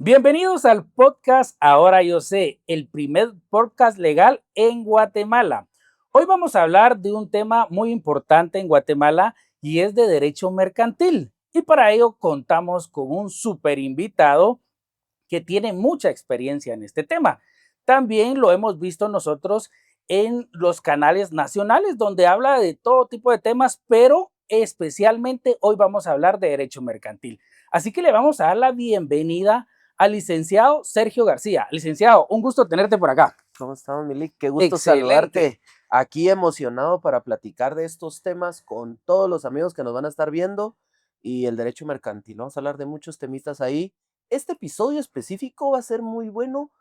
Bienvenidos al podcast Ahora Yo Sé, el primer podcast legal en Guatemala. Hoy vamos a hablar de un tema muy importante en Guatemala y es de derecho mercantil. Y para ello contamos con un super invitado que tiene mucha experiencia en este tema. También lo hemos visto nosotros en los canales nacionales donde habla de todo tipo de temas, pero especialmente hoy vamos a hablar de derecho mercantil. Así que le vamos a dar la bienvenida al licenciado Sergio García. Licenciado, un gusto tenerte por acá. ¿Cómo estamos, Milik? Qué gusto Excelente. saludarte. Aquí emocionado para platicar de estos temas con todos los amigos que nos van a estar viendo y el derecho mercantil. Vamos a hablar de muchos temistas ahí. Este episodio específico va a ser muy bueno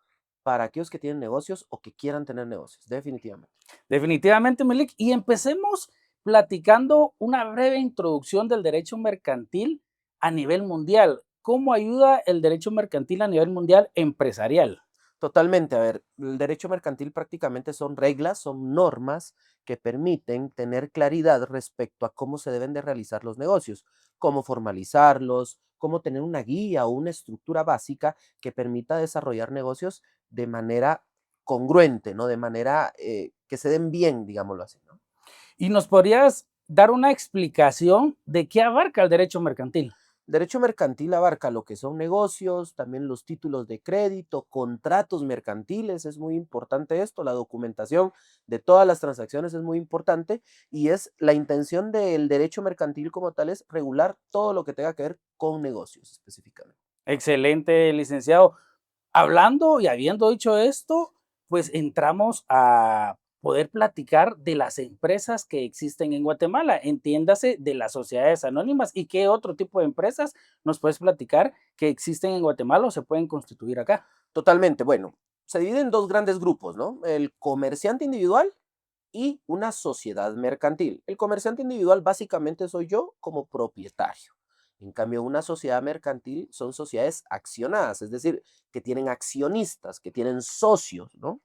para aquellos que tienen negocios o que quieran tener negocios, definitivamente. Definitivamente, Milik. Y empecemos platicando una breve introducción del derecho mercantil a nivel mundial. ¿Cómo ayuda el derecho mercantil a nivel mundial empresarial? Totalmente, a ver, el derecho mercantil prácticamente son reglas, son normas que permiten tener claridad respecto a cómo se deben de realizar los negocios, cómo formalizarlos, cómo tener una guía o una estructura básica que permita desarrollar negocios de manera congruente, ¿no? De manera que se den bien, digámoslo así, ¿no? ¿Y nos podrías dar una explicación de qué abarca el derecho mercantil? Derecho mercantil abarca lo que son negocios, también los títulos de crédito, contratos mercantiles, es muy importante esto, la documentación de todas las transacciones es muy importante y es la intención del derecho mercantil como tal es regular todo lo que tenga que ver con negocios específicamente. Excelente, licenciado. Hablando y habiendo dicho esto, pues entramos a poder platicar de las empresas que existen en Guatemala, entiéndase de las sociedades anónimas y qué otro tipo de empresas nos puedes platicar que existen en Guatemala o se pueden constituir acá. Totalmente, bueno, se divide en dos grandes grupos, ¿no? El comerciante individual y una sociedad mercantil. El comerciante individual básicamente soy yo como propietario. En cambio, una sociedad mercantil son sociedades accionadas, es decir, que tienen accionistas, que tienen socios, ¿no?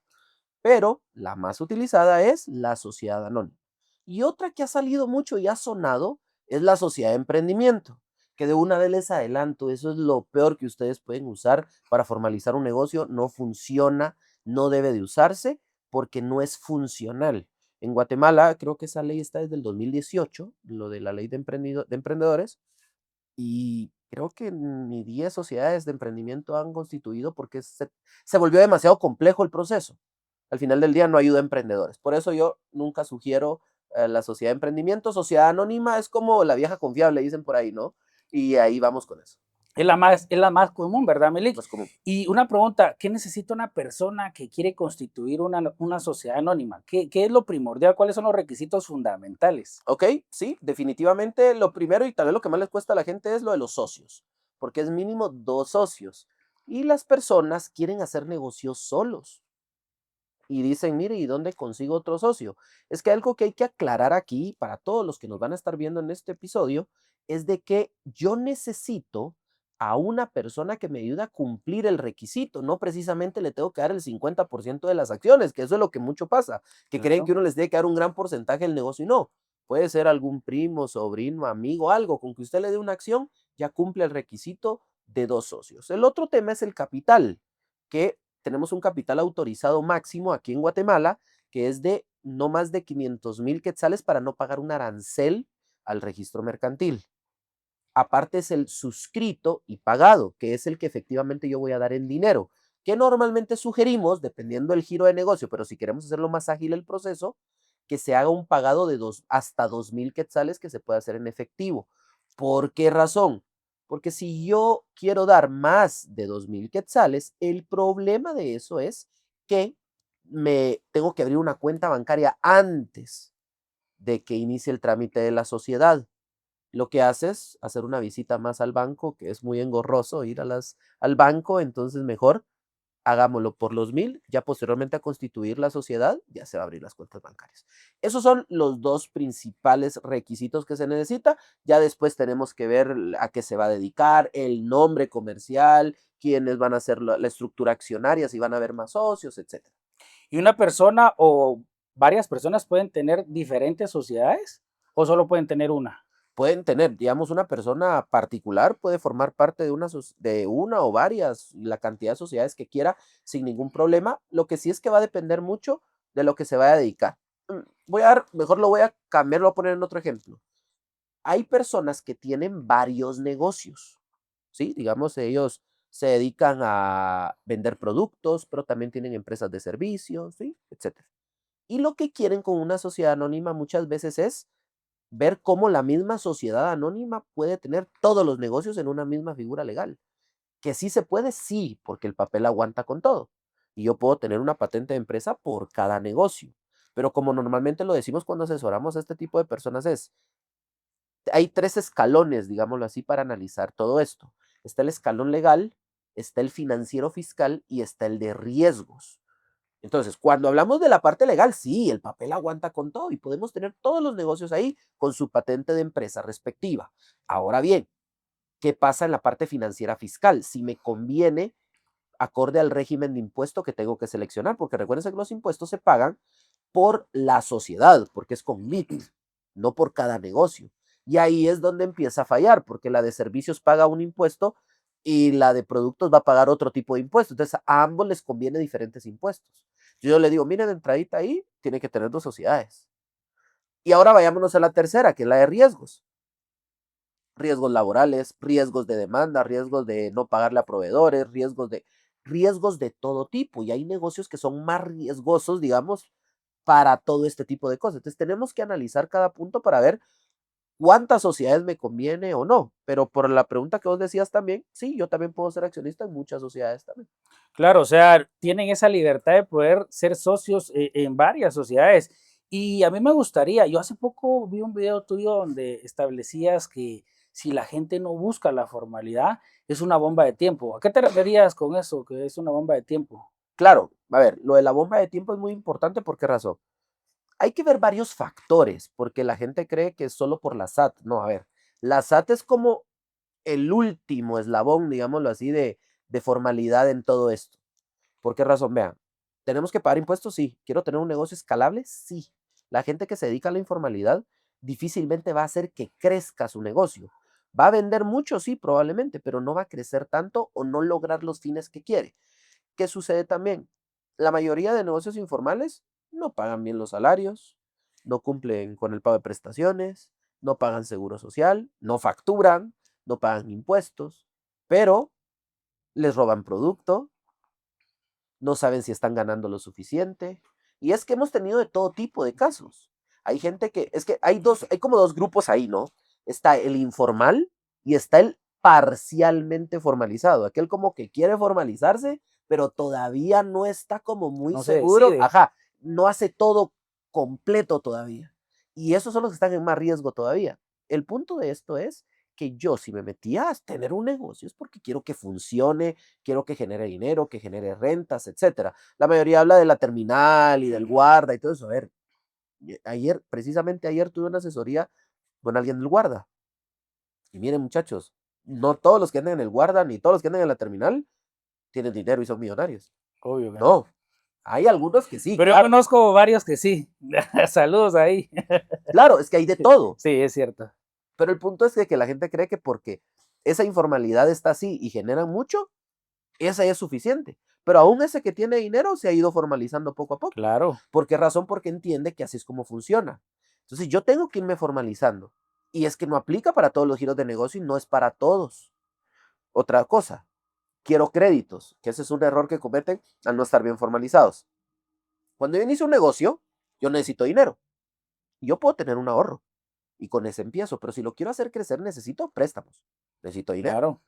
Pero la más utilizada es la sociedad anónima. Y otra que ha salido mucho y ha sonado es la sociedad de emprendimiento, que de una vez les adelanto, eso es lo peor que ustedes pueden usar para formalizar un negocio, no funciona, no debe de usarse porque no es funcional. En Guatemala creo que esa ley está desde el 2018, lo de la ley de emprendedores, y creo que ni 10 sociedades de emprendimiento han constituido porque se volvió demasiado complejo el proceso. Al final del día no ayuda a emprendedores. Por eso yo nunca sugiero la sociedad de emprendimiento. Sociedad anónima es como la vieja confiable, dicen por ahí, ¿no? Y ahí vamos con eso. Es la más común, ¿verdad, Melik? Más común. Y una pregunta, ¿qué necesita una persona que quiere constituir una sociedad anónima? ¿Qué es lo primordial? ¿Cuáles son los requisitos fundamentales? Ok, sí, definitivamente lo primero y tal vez lo que más les cuesta a la gente es lo de los socios, porque es mínimo dos socios. Y las personas quieren hacer negocios solos. Y dicen, mire, ¿y dónde consigo otro socio? Es que algo que hay que aclarar aquí para todos los que nos van a estar viendo en este episodio es de que yo necesito a una persona que me ayude a cumplir el requisito, no precisamente le tengo que dar el 50% de las acciones, que eso es lo que mucho pasa, que creen que Claro. uno les tiene que dar un gran porcentaje del negocio y no, puede ser algún primo, sobrino, amigo, algo, con que usted le dé una acción, ya cumple el requisito de dos socios. El otro tema es el capital, que tenemos un capital autorizado máximo aquí en Guatemala, que es de no más de 500,000 quetzales para no pagar un arancel al registro mercantil. Aparte es el suscrito y pagado, que es el que efectivamente yo voy a dar en dinero, que normalmente sugerimos, dependiendo del giro de negocio, pero si queremos hacerlo más ágil el proceso, que se haga un pagado de hasta 2,000 quetzales que se puede hacer en efectivo. ¿Por qué razón? Porque si yo quiero dar más de 2,000 quetzales, el problema de eso es que me tengo que abrir una cuenta bancaria antes de que inicie el trámite de la sociedad. Lo que hace es hacer una visita más al banco, que es muy engorroso ir al banco, entonces mejor hagámoslo por los 1,000, ya posteriormente a constituir la sociedad, ya se va a abrir las cuentas bancarias. Esos son los dos principales requisitos que se necesita. Ya después tenemos que ver a qué se va a dedicar, el nombre comercial, quiénes van a ser la estructura accionaria, si van a haber más socios, etcétera. ¿Y una persona o varias personas pueden tener diferentes sociedades o solo pueden tener una? pueden tener, digamos, una persona particular puede formar parte de una o varias, la cantidad de sociedades que quiera, sin ningún problema. Lo que sí es que va a depender mucho de lo que se vaya a dedicar. Mejor lo voy a cambiar, lo voy a poner en otro ejemplo. Hay personas que tienen varios negocios, ¿sí? Digamos, ellos se dedican a vender productos, pero también tienen empresas de servicios, ¿sí? Etcétera. Y lo que quieren con una sociedad anónima muchas veces es ver cómo la misma sociedad anónima puede tener todos los negocios en una misma figura legal. Que sí se puede, sí, porque el papel aguanta con todo. Y yo puedo tener una patente de empresa por cada negocio. Pero como normalmente lo decimos cuando asesoramos a este tipo de personas hay tres escalones, digámoslo así, para analizar todo esto. Está el escalón legal, está el financiero fiscal y está el de riesgos. Entonces, cuando hablamos de la parte legal, sí, el papel aguanta con todo y podemos tener todos los negocios ahí con su patente de empresa respectiva. Ahora bien, ¿qué pasa en la parte financiera fiscal? Si me conviene, acorde al régimen de impuesto que tengo que seleccionar, porque recuerden que los impuestos se pagan por la sociedad, porque es con MIT, no por cada negocio. Y ahí es donde empieza a fallar, porque la de servicios paga un impuesto y la de productos va a pagar otro tipo de impuestos. Entonces, a ambos les conviene diferentes impuestos. Yo le digo, miren, de entradita ahí, tiene que tener dos sociedades. Y ahora vayámonos a la tercera, que es la de riesgos. Riesgos laborales, riesgos de demanda, riesgos de no pagarle a proveedores, riesgos de todo tipo. Y hay negocios que son más riesgosos, digamos, para todo este tipo de cosas. Entonces tenemos que analizar cada punto para ver cuántas sociedades me conviene o no. Pero por la pregunta que vos decías también, sí, yo también puedo ser accionista en muchas sociedades también. Claro, o sea, tienen esa libertad de poder ser socios en varias sociedades. Y a mí me gustaría, yo hace poco vi un video tuyo donde establecías que si la gente no busca la formalidad, es una bomba de tiempo. ¿A qué te referías con eso, que es una bomba de tiempo? Claro, a ver, lo de la bomba de tiempo es muy importante. ¿Por qué razón? Hay que ver varios factores, porque la gente cree que es solo por la SAT. No, a ver, la SAT es como el último eslabón, digámoslo así, de formalidad en todo esto. ¿Por qué razón? Vean, ¿tenemos que pagar impuestos? Sí. ¿Quiero tener un negocio escalable? Sí. La gente que se dedica a la informalidad difícilmente va a hacer que crezca su negocio. Va a vender mucho, sí, probablemente, pero no va a crecer tanto o no lograr los fines que quiere. ¿Qué sucede también? La mayoría de negocios informales no pagan bien los salarios, no cumplen con el pago de prestaciones, no pagan seguro social, no facturan, no pagan impuestos, pero les roban producto, no saben si están ganando lo suficiente. Y es que hemos tenido de todo tipo de casos. Hay gente es que hay como dos grupos ahí, ¿no? Está el informal y está el parcialmente formalizado. Aquel como que quiere formalizarse, pero todavía no está como muy No se seguro. decide. Ajá, no hace todo completo todavía. Y esos son los que están en más riesgo todavía. El punto de esto es que yo si me metía a tener un negocio es porque quiero que funcione, quiero que genere dinero, que genere rentas, etcétera. La mayoría habla de la terminal y del guarda y todo eso. A ver, precisamente ayer tuve una asesoría con alguien del guarda. Y miren, muchachos, no todos los que andan en el guarda ni todos los que andan en la terminal tienen dinero y son millonarios. Obvio que no. No, hay algunos que sí, Pero yo claro. conozco varios que sí. Saludos ahí. Claro, es que hay de todo. Sí, es cierto. Pero el punto es que la gente cree que porque esa informalidad está así y generan mucho, esa es suficiente. Pero aún ese que tiene dinero se ha ido formalizando poco a poco. Claro. ¿Por qué razón? Porque entiende que así es como funciona. Entonces yo tengo que irme formalizando. Y es que no aplica para todos los giros de negocio y no es para todos. Otra cosa, quiero créditos, que ese es un error que cometen al no estar bien formalizados. Cuando yo inicio un negocio, yo necesito dinero. Y yo puedo tener un ahorro. Y con ese empiezo. Pero si lo quiero hacer crecer, necesito préstamos. Necesito dinero. Claro.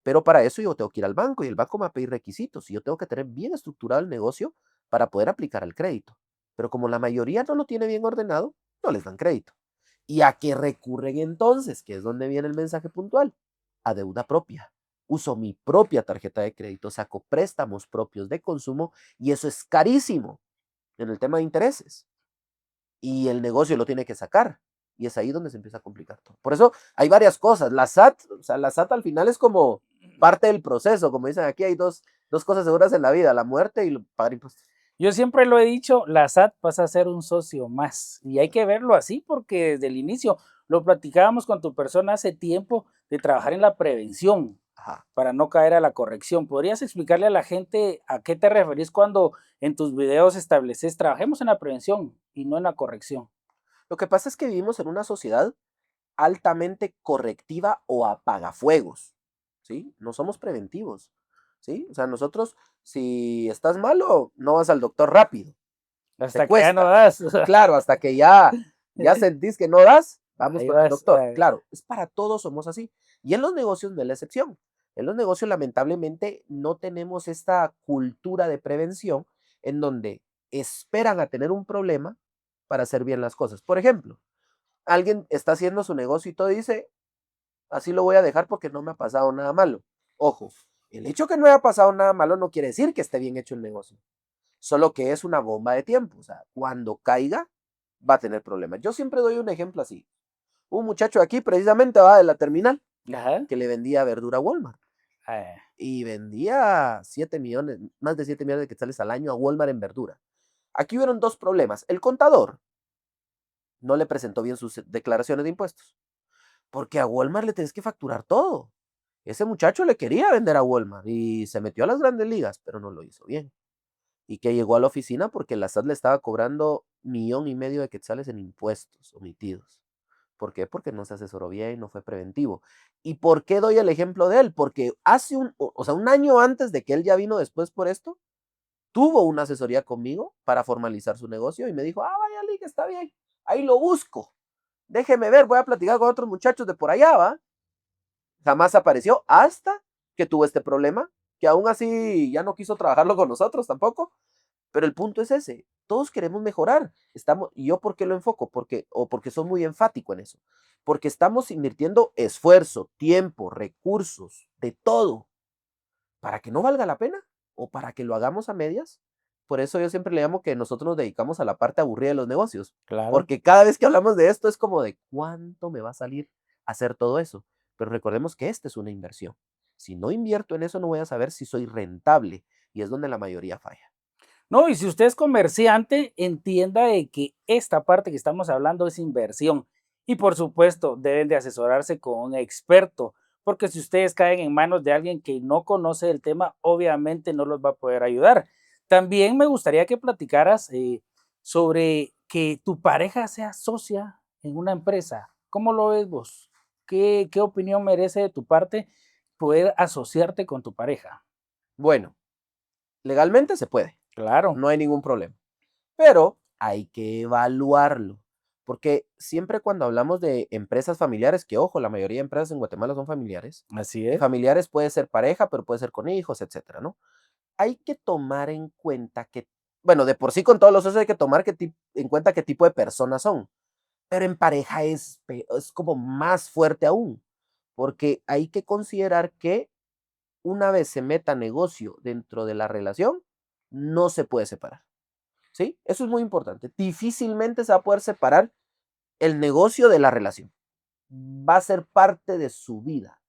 Pero para eso yo tengo que ir al banco y el banco me va a pedir requisitos y yo tengo que tener bien estructurado el negocio para poder aplicar el crédito. Pero como la mayoría no lo tiene bien ordenado, no les dan crédito. ¿Y a qué recurren entonces? Que es donde viene el mensaje puntual. A deuda propia. Uso mi propia tarjeta de crédito, saco préstamos propios de consumo y eso es carísimo en el tema de intereses. Y el negocio lo tiene que sacar. Y es ahí donde se empieza a complicar todo. Por eso hay varias cosas. La SAT, o sea, la SAT al final es como parte del proceso. Como dicen aquí, hay dos cosas seguras en la vida, la muerte y pagar impuestos. Yo siempre lo he dicho, la SAT pasa a ser un socio más y hay que verlo así porque desde el inicio lo platicábamos con tu persona hace tiempo de trabajar en la prevención Ajá. para no caer a la corrección. ¿Podrías explicarle a la gente a qué te referís cuando en tus videos estableces trabajemos en la prevención y no en la corrección? Lo que pasa es que vivimos en una sociedad altamente correctiva o apagafuegos, ¿sí? No somos preventivos, ¿sí? O sea, nosotros, si estás malo, no vas al doctor rápido, te Hasta que ya no cuesta. das. Claro, hasta que ya sentís que no das, vamos Ahí con el vas. doctor. Claro, es para todos somos así. Y en los negocios no es la excepción. En los negocios, lamentablemente, no tenemos esta cultura de prevención en donde esperan a tener un problema para hacer bien las cosas. Por ejemplo, alguien está haciendo su negocio y todo dice, así lo voy a dejar porque no me ha pasado nada malo. Ojo, el hecho que no haya pasado nada malo no quiere decir que esté bien hecho el negocio, solo que es una bomba de tiempo. O sea, cuando caiga, va a tener problemas. Yo siempre doy un ejemplo así. Un muchacho aquí precisamente va de la terminal Ajá. que le vendía verdura a Walmart Ah, y vendía 7 millones, más de 7 millones de quetzales al año a Walmart en verdura. Aquí hubieron dos problemas. El contador no le presentó bien sus declaraciones de impuestos, porque a Walmart le tenés que facturar todo. Ese muchacho le quería vender a Walmart y se metió a las grandes ligas, pero no lo hizo bien. Y que llegó a la oficina porque la SAT le estaba cobrando 1,5 millones de quetzales en impuestos omitidos. ¿Por qué? Porque no se asesoró bien, no fue preventivo. ¿Y por qué doy el ejemplo de él? Porque hace un año antes de que él ya vino después por esto, tuvo una asesoría conmigo para formalizar su negocio y me dijo, vaya, Lick, está bien, ahí lo busco. Déjeme ver, voy a platicar con otros muchachos de por allá, ¿va? Jamás apareció hasta que tuvo este problema, que aún así ya no quiso trabajarlo con nosotros tampoco. Pero el punto es ese, todos queremos mejorar. ¿Y yo por qué lo enfoco? Porque soy muy enfático en eso. Porque estamos invirtiendo esfuerzo, tiempo, recursos, de todo, para que no valga la pena o para que lo hagamos a medias. Por eso yo siempre le llamo que nosotros nos dedicamos a la parte aburrida de los negocios. claro. Porque cada vez que hablamos de esto es como de cuánto me va a salir hacer todo eso. Pero recordemos que esta es una inversión. Si no invierto en eso, no voy a saber si soy rentable. Y es donde la mayoría falla. No, y si usted es comerciante, entienda de que esta parte que estamos hablando es inversión. Y por supuesto, deben de asesorarse con un experto, porque si ustedes caen en manos de alguien que no conoce el tema, obviamente no los va a poder ayudar. También me gustaría que platicaras sobre que tu pareja sea socia en una empresa. ¿Cómo lo ves vos? ¿Qué opinión merece de tu parte poder asociarte con tu pareja? Bueno, legalmente se puede. Claro, No hay ningún problema. Pero hay que evaluarlo. Porque siempre cuando hablamos de empresas familiares, que ojo, la mayoría de empresas en Guatemala son familiares, así y es. familiares puede ser pareja, pero puede ser con hijos, etcétera, ¿no? Hay que tomar en cuenta que, bueno, de por sí con todos los socios hay que tomar en cuenta qué tipo de personas son, pero en pareja es como más fuerte aún, porque hay que considerar que una vez se meta negocio dentro de la relación, no se puede separar. ¿Sí? Eso es muy importante. Difícilmente se va a poder separar el negocio de la relación. Va a ser parte de su vida.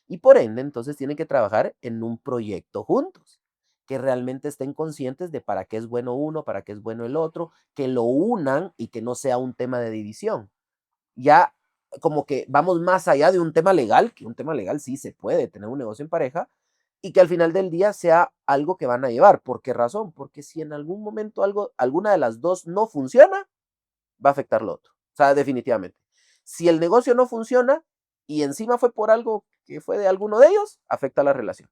Y por ende, entonces tienen que trabajar en un proyecto juntos, que realmente estén conscientes de para qué es bueno uno, para qué es bueno el otro, que lo unan y que no sea un tema de división. Ya como que vamos más allá de un tema legal, que un tema legal sí se puede tener un negocio en pareja, y que al final del día sea algo que van a llevar. ¿Por qué razón? Porque si en algún momento alguna de las dos no funciona, va a afectar lo otro. O sea, definitivamente. Si el negocio no funciona y encima fue por algo que fue de alguno de ellos, afecta la relación.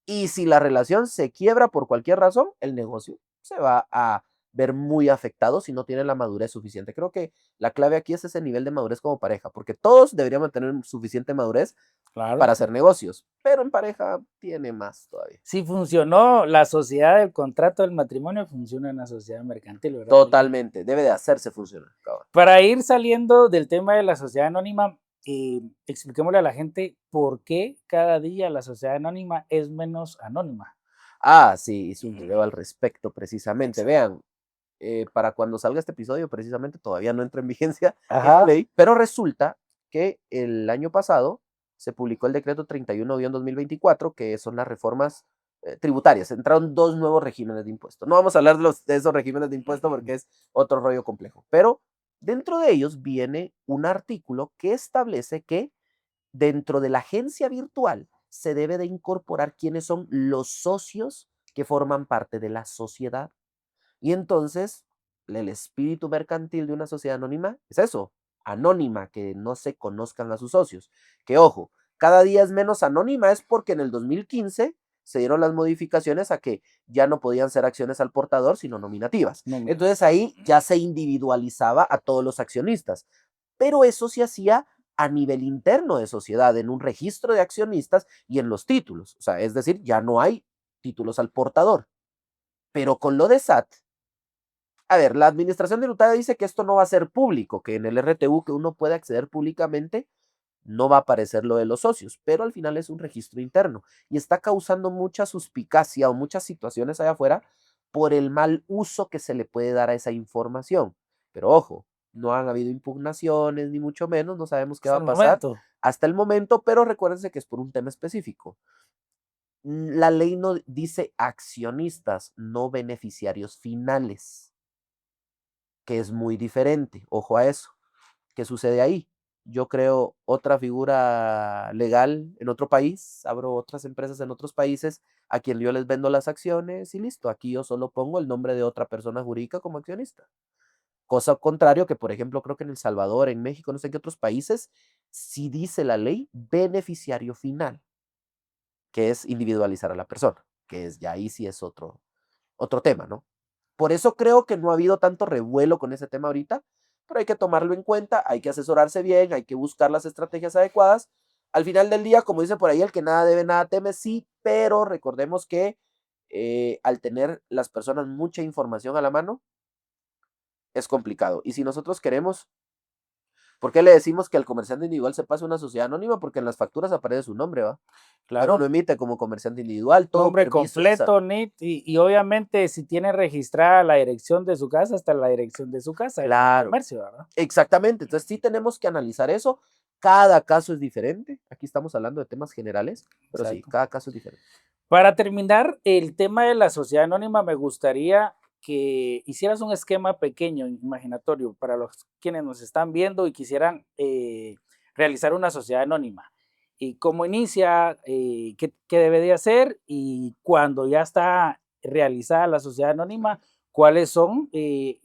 Y si la relación se quiebra por cualquier razón, el negocio se va a ver muy afectado si no tiene la madurez suficiente. Creo que la clave aquí es ese nivel de madurez como pareja, porque todos deberíamos tener suficiente madurez Claro. para hacer negocios, pero en pareja tiene más todavía. Si funcionó la sociedad del contrato del matrimonio, funciona en la sociedad mercantil, ¿verdad? Totalmente, debe de hacerse funcionar. Cabrón. Para ir saliendo del tema de la sociedad anónima, expliquémosle a la gente por qué cada día la sociedad anónima es menos anónima. Sí, hice un video al respecto precisamente. Exacto. Vean, para cuando salga este episodio, precisamente todavía no entra en vigencia esta Ajá. ley, pero resulta que el año pasado se publicó el decreto 31-2024, que son las reformas tributarias. Entraron dos nuevos regímenes de impuesto. No vamos a hablar de esos regímenes de impuesto porque es otro rollo complejo, pero Dentro de ellos viene un artículo que establece que dentro de la agencia virtual se debe de incorporar quiénes son los socios que forman parte de la sociedad. Y entonces, el espíritu mercantil de una sociedad anónima es eso, anónima, que no se conozcan a sus socios. Que ojo, cada día es menos anónima, es porque en el 2015 se dieron las modificaciones a que ya no podían ser acciones al portador, sino nominativas. No, mira. Entonces ahí ya se individualizaba a todos los accionistas. Pero eso se hacía a nivel interno de sociedad, en un registro de accionistas y en los títulos. O sea, es decir, ya no hay títulos al portador. Pero con lo de SAT, a ver, la administración tributaria dice que esto no va a ser público, que en el RTU que uno puede acceder públicamente no va a aparecer lo de los socios, pero al final es un registro interno y está causando mucha suspicacia o muchas situaciones allá afuera por el mal uso que se le puede dar a esa información. Pero ojo, no han habido impugnaciones ni mucho menos, no sabemos qué va Hasta a el pasar momento. hasta el momento, pero recuérdense que es por un tema específico. La ley no dice accionistas, no beneficiarios finales, que es muy diferente. Ojo a eso. ¿Qué sucede ahí? Yo creo otra figura legal en otro país, abro otras empresas en otros países a quien yo les vendo las acciones y listo. Aquí yo solo pongo el nombre de otra persona jurídica como accionista. Cosa contrario que, por ejemplo, creo que en El Salvador, en México, no sé en qué otros países, sí dice la ley beneficiario final, que es individualizar a la persona, que es ya ahí sí es otro tema, ¿no? Por eso creo que no ha habido tanto revuelo con ese tema ahorita, pero hay que tomarlo en cuenta, hay que asesorarse bien, hay que buscar las estrategias adecuadas. Al final del día, como dice por ahí, el que nada debe, nada teme, sí, pero recordemos que al tener las personas mucha información a la mano, es complicado. Y si nosotros queremos, ¿por qué le decimos que al comerciante individual se pase a una sociedad anónima? Porque en las facturas aparece su nombre, ¿va? Pero no Claro. emite como comerciante individual, todo Nombre permiso, o sea, completo, NIT, y obviamente si tiene registrada la dirección de su casa, hasta la dirección de su casa, el claro. comercio, ¿verdad? Exactamente, entonces sí tenemos que analizar eso. Cada caso es diferente. Aquí estamos hablando de temas generales, pero sí, Exacto. cada caso es diferente. Para terminar el tema de la sociedad anónima, me gustaría que hicieras un esquema pequeño, imaginatorio, para los quienes nos están viendo y quisieran realizar una sociedad anónima. Y cómo inicia, qué debe de hacer y cuando ya está realizada la sociedad anónima, cuáles son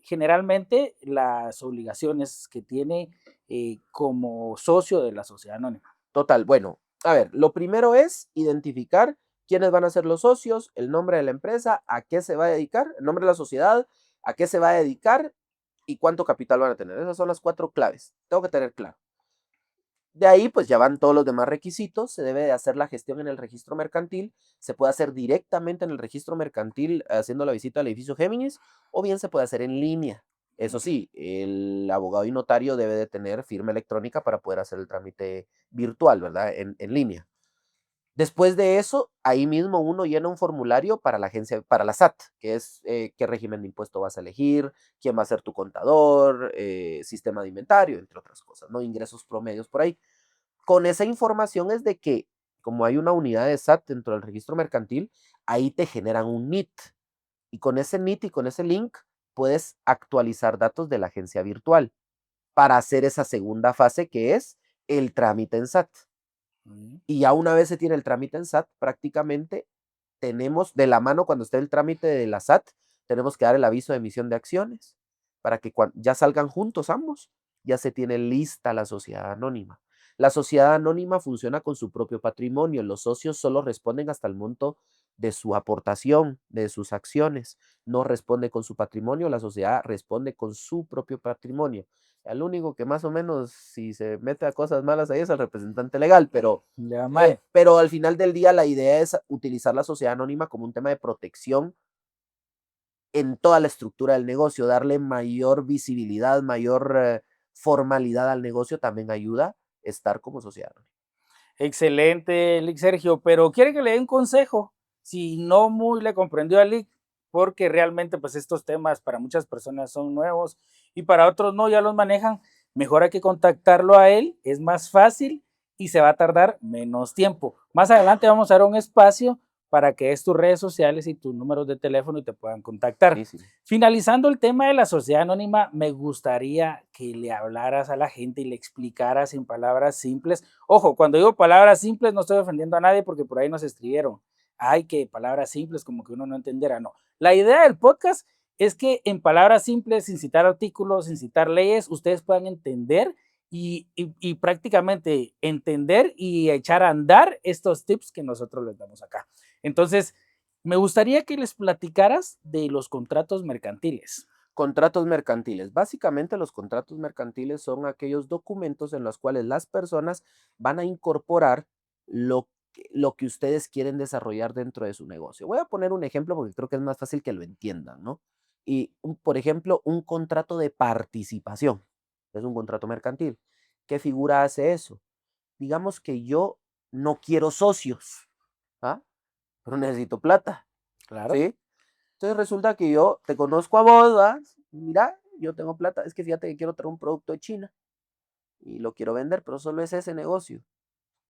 generalmente las obligaciones que tiene como socio de la sociedad anónima. Total, bueno, a ver, lo primero es identificar quiénes van a ser los socios, el nombre de la empresa, a qué se va a dedicar, el nombre de la sociedad, a qué se va a dedicar y cuánto capital van a tener. Esas son las 4 claves. Tengo que tener claro. De ahí, pues ya van todos los demás requisitos. Se debe de hacer la gestión en el registro mercantil. Se puede hacer directamente en el registro mercantil haciendo la visita al edificio Géminis o bien se puede hacer en línea. Eso sí, el abogado y notario debe de tener firma electrónica para poder hacer el trámite virtual, ¿verdad? En línea. Después de eso, ahí mismo uno llena un formulario para la agencia, para la SAT, que es qué régimen de impuesto vas a elegir, quién va a ser tu contador, sistema de inventario, entre otras cosas, ¿no? Ingresos promedios por ahí. Con esa información es de que, como hay una unidad de SAT dentro del registro mercantil, ahí te generan un NIT. Y con ese NIT y con ese link puedes actualizar datos de la agencia virtual para hacer esa segunda fase que es el trámite en SAT. Y ya una vez se tiene el trámite en SAT, prácticamente tenemos de la mano cuando esté el trámite de la SAT, tenemos que dar el aviso de emisión de acciones para que ya salgan juntos ambos, ya se tiene lista la sociedad anónima. La sociedad anónima funciona con su propio patrimonio. Los socios solo responden hasta el monto de su aportación, de sus acciones. No responde con su patrimonio, la sociedad responde con su propio patrimonio. El único que más o menos, si se mete a cosas malas ahí es el representante legal, Le va mal. pero al final del día la idea es utilizar la sociedad anónima como un tema de protección en toda la estructura del negocio, darle mayor visibilidad, mayor formalidad al negocio también ayuda estar como sociedad anónima. Excelente, Lick Sergio, pero quiere que le dé un consejo, si no muy le comprendió a Lick, porque realmente pues estos temas para muchas personas son nuevos y para otros no, ya los manejan, mejor hay que contactarlo a él, es más fácil y se va a tardar menos tiempo. Más adelante vamos a dar un espacio para que des tus redes sociales y tus números de teléfono y te puedan contactar. Buenísimo. Finalizando el tema de la sociedad anónima, me gustaría que le hablaras a la gente y le explicaras en palabras simples. Ojo, cuando digo palabras simples no estoy ofendiendo a nadie porque por ahí nos escribieron. Ay, que palabras simples como que uno no entenderá. No. La idea del podcast es que en palabras simples, sin citar artículos, sin citar leyes, ustedes puedan entender y prácticamente entender y echar a andar estos tips que nosotros les damos acá. Entonces, me gustaría que les platicaras de los contratos mercantiles. Contratos mercantiles. Básicamente los contratos mercantiles son aquellos documentos en los cuales las personas van a incorporar lo que ustedes quieren desarrollar dentro de su negocio. Voy a poner un ejemplo porque creo que es más fácil que lo entiendan, ¿no? Y, por ejemplo, un contrato de participación. Es un contrato mercantil. ¿Qué figura hace eso? Digamos que yo no quiero socios, ¿ah? Pero necesito plata, Claro. ¿sí? Entonces resulta que yo te conozco a vos, ¿va? Mira, yo tengo plata, es que fíjate que quiero traer un producto de China y lo quiero vender, pero solo es ese negocio.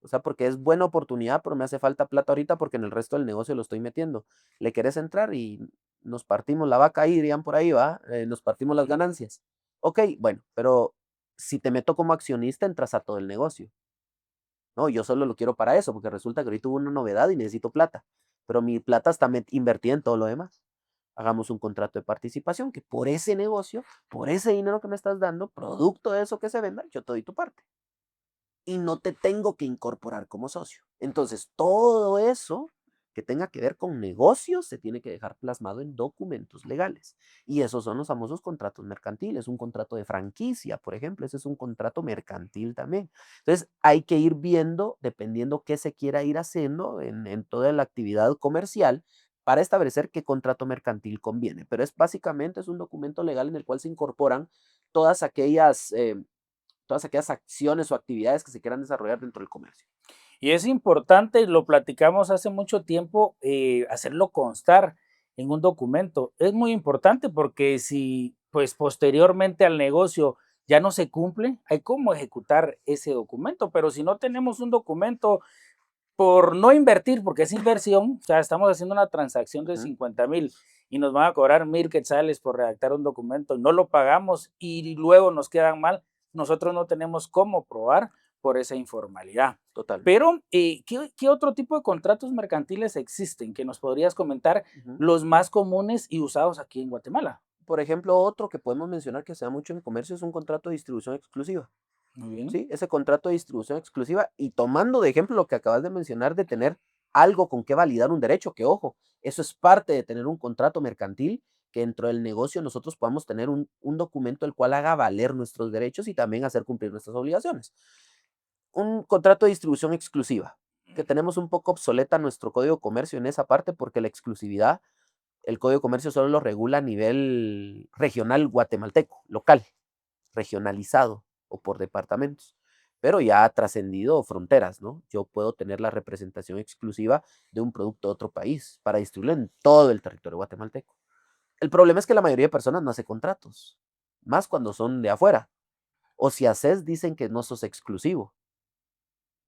O sea, porque es buena oportunidad, pero me hace falta plata ahorita porque en el resto del negocio lo estoy metiendo. ¿Le querés entrar? Y nos partimos la vaca ahí, dirían por ahí, ¿va? Nos partimos las ganancias. Ok, bueno, pero si te meto como accionista, entras a todo el negocio. No, yo solo lo quiero para eso, porque resulta que ahorita hubo una novedad y necesito plata. Pero mi plata está invertida en todo lo demás. Hagamos un contrato de participación que por ese negocio, por ese dinero que me estás dando, producto de eso que se venda, yo te doy tu parte. Y no te tengo que incorporar como socio. Entonces, todo eso que tenga que ver con negocios se tiene que dejar plasmado en documentos legales. Y esos son los famosos contratos mercantiles. Un contrato de franquicia, por ejemplo, ese es un contrato mercantil también. Entonces, hay que ir viendo, dependiendo qué se quiera ir haciendo en toda la actividad comercial, para establecer qué contrato mercantil conviene. Pero es básicamente es un documento legal en el cual se incorporan todas aquellas todas aquellas acciones o actividades que se quieran desarrollar dentro del comercio. Y es importante, lo platicamos hace mucho tiempo, hacerlo constar en un documento. Es muy importante porque si pues posteriormente al negocio ya no se cumple, hay cómo ejecutar ese documento, pero si no tenemos un documento por no invertir, porque es inversión, o sea, estamos haciendo una transacción de Ujú. 50,000 y nos van a cobrar 1,000 quetzales por redactar un documento, no lo pagamos y luego nos quedan mal, nosotros no tenemos cómo probar por esa informalidad. Totalmente. Pero, ¿qué otro tipo de contratos mercantiles existen que nos podrías comentar Ujú. los más comunes y usados aquí en Guatemala? Por ejemplo, otro que podemos mencionar que se da mucho en comercio es un contrato de distribución exclusiva. Muy bien. ¿Sí? Ese contrato de distribución exclusiva y tomando de ejemplo lo que acabas de mencionar de tener algo con que validar un derecho, que ojo, eso es parte de tener un contrato mercantil, que dentro del negocio nosotros podamos tener un documento el cual haga valer nuestros derechos y también hacer cumplir nuestras obligaciones. Un contrato de distribución exclusiva, que tenemos un poco obsoleta nuestro código de comercio en esa parte porque la exclusividad, el código de comercio solo lo regula a nivel regional guatemalteco, local, regionalizado o por departamentos, pero ya ha trascendido fronteras, ¿no? Yo puedo tener la representación exclusiva de un producto de otro país para distribuirlo en todo el territorio guatemalteco. El problema es que la mayoría de personas no hace contratos, más cuando son de afuera, o si haces dicen que no sos exclusivo.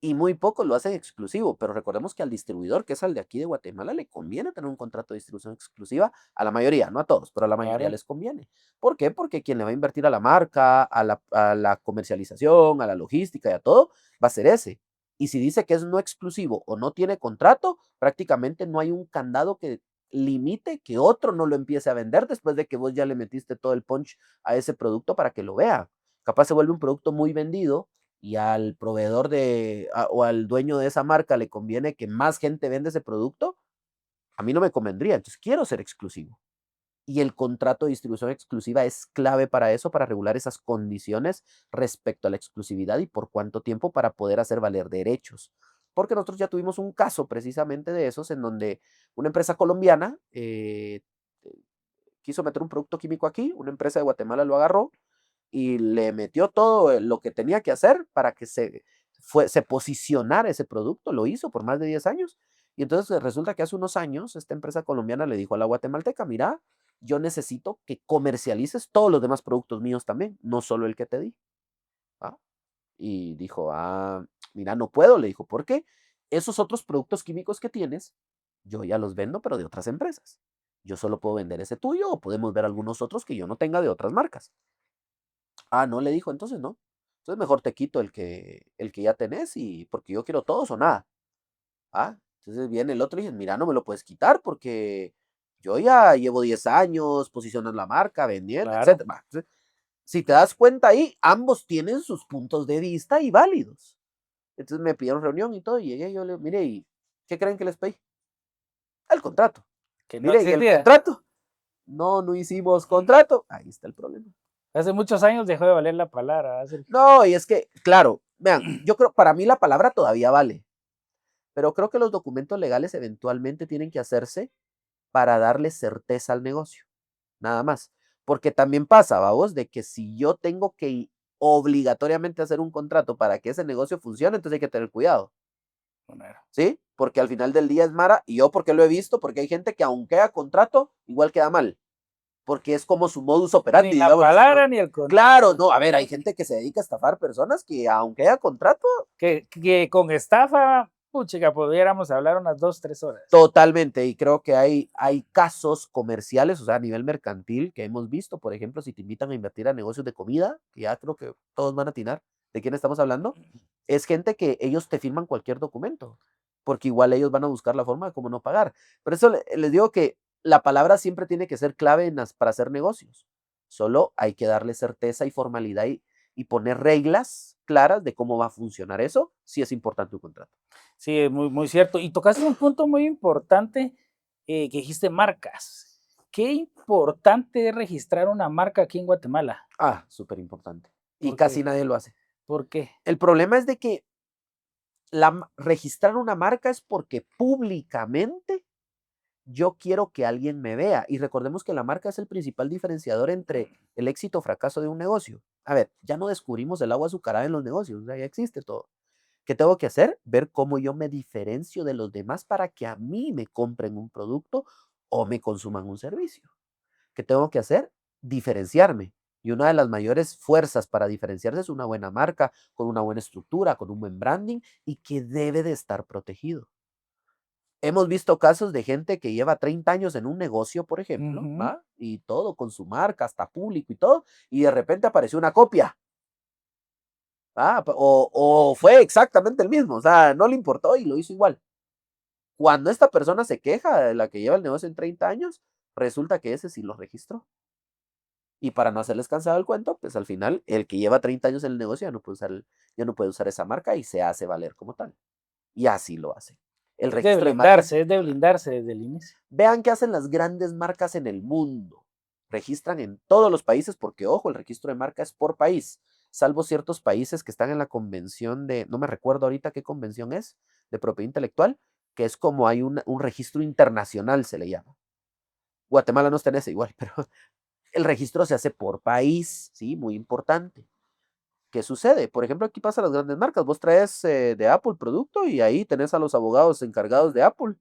Y muy pocos lo hacen exclusivo, pero recordemos que al distribuidor, que es al de aquí de Guatemala, le conviene tener un contrato de distribución exclusiva a la mayoría, no a todos, pero a la mayoría Claro. les conviene. ¿Por qué? Porque quien le va a invertir a la marca, a la comercialización, a la logística y a todo, va a ser ese. Y si dice que es no exclusivo o no tiene contrato, prácticamente no hay un candado que limite que otro no lo empiece a vender después de que vos ya le metiste todo el punch a ese producto para que lo vea. Capaz se vuelve un producto muy vendido y al proveedor o al dueño de esa marca le conviene que más gente venda ese producto, a mí no me convendría. Entonces quiero ser exclusivo. Y el contrato de distribución exclusiva es clave para eso, para regular esas condiciones respecto a la exclusividad y por cuánto tiempo para poder hacer valer derechos. Porque nosotros ya tuvimos un caso precisamente de esos en donde una empresa colombiana quiso meter un producto químico aquí, una empresa de Guatemala lo agarró y le metió todo lo que tenía que hacer para que se posicionara ese producto, lo hizo por más de 10 años. Y entonces resulta que hace unos años esta empresa colombiana le dijo a la guatemalteca, mira, yo necesito que comercialices todos los demás productos míos también, no solo el que te di. ¿Ah? Y dijo, mira, no puedo, le dijo, ¿por qué? Esos otros productos químicos que tienes Yo ya los vendo, pero de otras empresas. Yo solo puedo vender ese tuyo o podemos ver algunos otros que yo no tenga de otras marcas. Ah, no, le dijo, entonces no. Entonces mejor te quito el que ya tenés y porque yo quiero todos o nada. Ah, entonces viene el otro y dice, mira, no me lo puedes quitar porque yo ya llevo 10 años posicionando la marca, vendiendo, Claro. etcétera. Entonces, si te das cuenta ahí, ambos tienen sus puntos de vista y válidos. Entonces me pidieron reunión y todo, y llegué y yo le digo, mire, ¿y qué creen que les pedí? El contrato. Que no Mire, y el existía. contrato. No, no hicimos contrato. Ahí está el problema. Hace muchos años dejó de valer la palabra, ¿verdad, Sergio? No, y es que, claro, vean, yo creo, para mí la palabra todavía vale, pero creo que los documentos legales eventualmente tienen que hacerse para darle certeza al negocio, nada más. Porque también pasa, vamos, de que si yo tengo que obligatoriamente hacer un contrato para que ese negocio funcione, entonces hay que tener cuidado, Bueno, ¿sí? Porque al final del día es Mara, y yo porque lo he visto, porque hay gente que aunque haya contrato, igual queda mal, porque es como su modus ni operandi, la digamos así, ¿no? palabra ni el Claro, contrato. no, a ver, hay gente que se dedica a estafar personas que aunque haya contrato, Que con estafa, puchica, pudiéramos hablar unas 2, 3 horas. totalmente, y creo que hay casos comerciales, o sea, a nivel mercantil, que hemos visto, por ejemplo, si te invitan a invertir a negocios de comida, que ya creo que todos van a atinar de quién estamos hablando, es gente que ellos te firman cualquier documento, porque igual ellos van a buscar la forma de cómo no pagar. Por eso les digo que la palabra siempre tiene que ser clave para hacer negocios. Solo hay que darle certeza y formalidad y poner reglas claras de cómo va a funcionar eso, si es importante un contrato. Sí, es muy, muy cierto. Y tocaste un punto muy importante que dijiste marcas. Qué importante es registrar una marca aquí en Guatemala. Ah, súper importante. Y ¿Por casi qué? nadie lo hace. ¿Por qué? El problema es de que registrar una marca es porque públicamente yo quiero que alguien me vea. Y recordemos que la marca es el principal diferenciador entre el éxito o fracaso de un negocio. A ver, ya no descubrimos el agua azucarada en los negocios, o sea, ya existe todo. ¿Qué tengo que hacer? Ver cómo yo me diferencio de los demás para que a mí me compren un producto o me consuman un servicio. ¿Qué tengo que hacer? Diferenciarme. Y una de las mayores fuerzas para diferenciarse es una buena marca, con una buena estructura, con un buen branding y que debe de estar protegido. Hemos visto casos de gente que lleva 30 años en un negocio, por ejemplo, Ujú. ¿va? Y todo con su marca, hasta público y todo, y de repente apareció una copia, ¿va? O fue exactamente el mismo, o sea, no le importó y lo hizo igual. Cuando esta persona se queja de la que lleva el negocio en 30 años, resulta que ese sí lo registró. Y para no hacerles cansado el cuento, pues al final el que lleva 30 años en el negocio ya no puede usar esa marca y se hace valer como tal. Y así lo hace. El registro de marcas, Es de blindarse desde el inicio. vean qué hacen las grandes marcas en el mundo. Registran en todos los países porque, ojo, el registro de marca es por país, salvo ciertos países que están en la convención de, no me recuerdo ahorita qué convención es, de propiedad intelectual, que es como hay un registro internacional, se le llama. Guatemala no está en ese igual, pero el registro se hace por país, ¿sí? Muy importante. ¿Qué sucede? Por ejemplo, aquí pasa las grandes marcas. Vos traes de Apple producto y ahí tenés a los abogados encargados de Apple,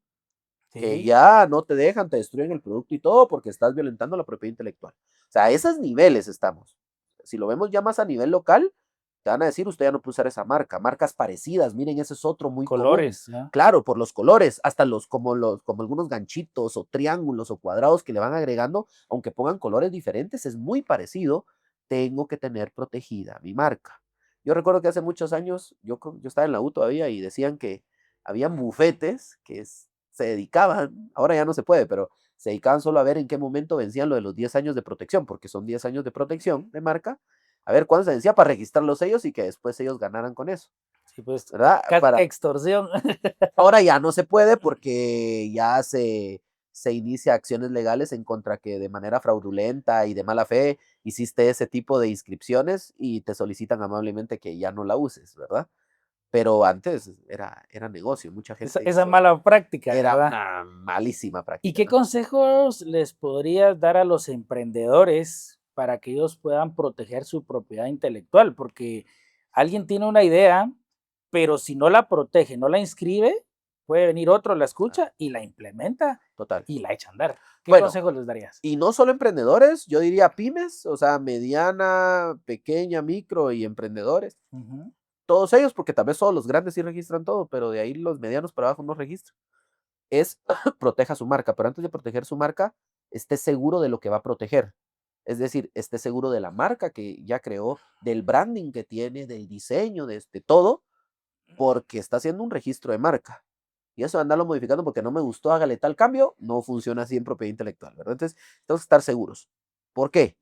que Sí, ya no te dejan, te destruyen el producto y todo porque estás violentando la propiedad intelectual. O sea, a esos niveles estamos. Si lo vemos ya más a nivel local, te van a decir, usted ya no puede usar esa marca. Marcas parecidas, miren, ese es otro muy común. colores, ¿no? Claro, por los colores, hasta como algunos ganchitos o triángulos o cuadrados que le van agregando, aunque pongan colores diferentes, es muy parecido. Tengo que tener protegida mi marca. Yo recuerdo que hace muchos años, yo estaba en la U todavía y decían que habían bufetes se dedicaban, ahora ya no se puede, pero se dedicaban solo a ver en qué momento vencían lo de los 10 años de protección, porque son 10 años de protección de marca, a ver cuándo se vencía para registrar los sellos y que después ellos ganaran con eso, Sí, pues, ¿verdad? extorsión. Ahora ya no se puede porque ya se inicia acciones legales en contra que de manera fraudulenta y de mala fe hiciste ese tipo de inscripciones y te solicitan amablemente que ya no la uses, ¿verdad? Pero antes era negocio, mucha Esa, gente esa hizo, mala práctica, era ¿verdad? una malísima ¿Y práctica, qué ¿no? consejos les podrías dar a los emprendedores para que ellos puedan proteger su propiedad intelectual? Porque alguien tiene una idea, pero si no la protege, no la inscribe, puede venir otro, la Ah, escucha y la implementa total. y la echa a andar. ¿Qué Bueno, consejos les darías? y no solo emprendedores, yo diría pymes, o sea, mediana, pequeña, micro y emprendedores. Ujú. Todos ellos, porque tal vez solo los grandes sí registran todo, pero de ahí los medianos para abajo no registran. es proteja su marca, pero antes de proteger su marca, esté seguro de lo que va a proteger. Es decir, esté seguro de la marca que ya creó, del branding que tiene, del diseño, de todo, porque está haciendo un registro de marca. Y eso andarlo modificando porque no me gustó, hágale tal cambio, no funciona así en propiedad intelectual, ¿verdad? Entonces, tenemos que estar seguros. ¿Por qué?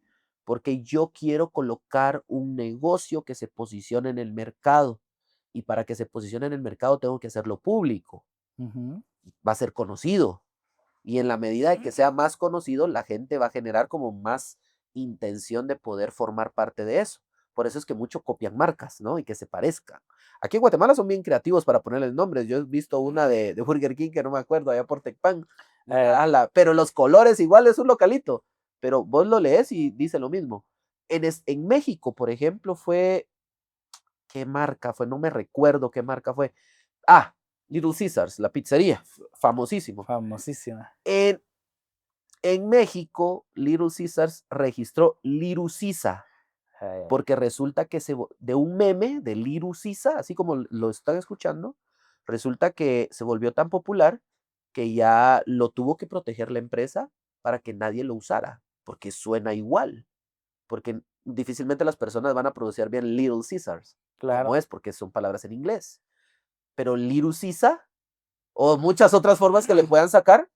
Porque yo quiero colocar un negocio que se posicione en el mercado. Y para que se posicione en el mercado tengo que hacerlo público. Ujú. Va a ser conocido. Y en la medida de que sea más conocido, la gente va a generar como más intención de poder formar parte de eso. Por eso es que mucho copian marcas, ¿no? Y que se parezcan. Aquí en Guatemala son bien creativos para ponerles nombres. Yo he visto una de Burger King que no me acuerdo, allá por Tecpan. Eh, Pero los colores igual es un localito. Pero vos lo lees y dice lo mismo. En México, por ejemplo, fue, ¿qué marca fue? No me recuerdo qué marca fue. Ah, Little Caesars, la pizzería, famosísimo. Famosísima. En, en México, Little Caesars registró Lirucisa, Ay, porque resulta que de un meme de Lirucisa, así como lo están escuchando, resulta que se volvió tan popular que ya lo tuvo que proteger la empresa para que nadie lo usara, porque suena igual, porque difícilmente las personas van a pronunciar bien Little Caesars, como claro. es, porque son palabras en inglés. Pero Lirucisa o muchas otras formas que le puedan sacar,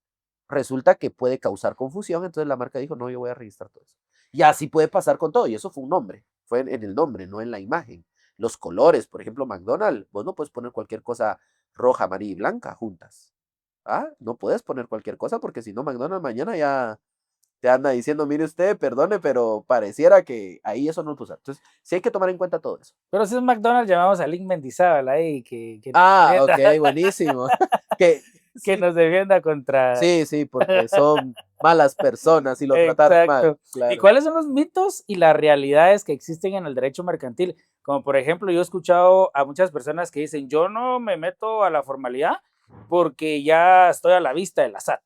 resulta que puede causar confusión, entonces la marca dijo, no, yo voy a registrar todo eso. Y así puede pasar con todo, y eso fue un nombre, fue en el nombre, no en la imagen. Los colores, por ejemplo, McDonald's, vos no puedes poner cualquier cosa roja, amarilla y blanca juntas. ¿Ah? No puedes poner cualquier cosa porque si no, McDonald's mañana ya te anda diciendo, mire usted, perdone, pero pareciera que ahí eso no lo puede usar. Entonces, sí hay que tomar en cuenta todo eso. Pero si es McDonald's, llamamos a Link Mendizábal ahí, que nos Ah, ok, defienda, buenísimo. que que sí, nos defienda contra... sí, sí, porque son malas personas y lo trataron mal, Exacto. ¿Y claro. cuáles son los mitos y las realidades que existen en el derecho mercantil? Como por ejemplo, yo he escuchado a muchas personas que dicen, yo no me meto a la formalidad porque ya estoy a la vista de la SAT.